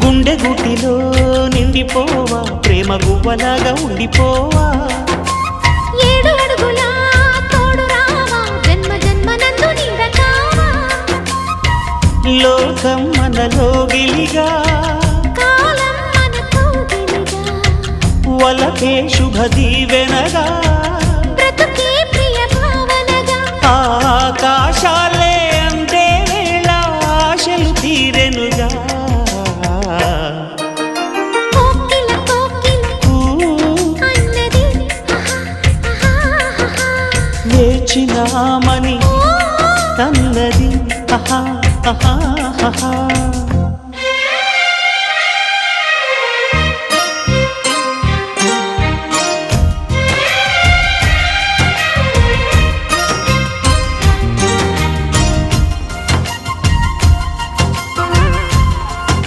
గుండె గుటిలో నిండిపోవా ప్రేమ గువ్వలాగా ఉండిపోవా 7 అడుగుల తోడు రావా జన్మ జన్మనందు నీడ కావా లోకం మనలో గిలిగా కాలం మన కౌగిలిగా వలకే శుభ దీవెనగా బ్రతుకే ప్రియ భావనగా ఆకాశాలే అందే వేళ ఆశలు తీరెనుగా కోకిల కోకిల అన్నది వేచినామని తన్నది ఆహా ఆహా ఆహా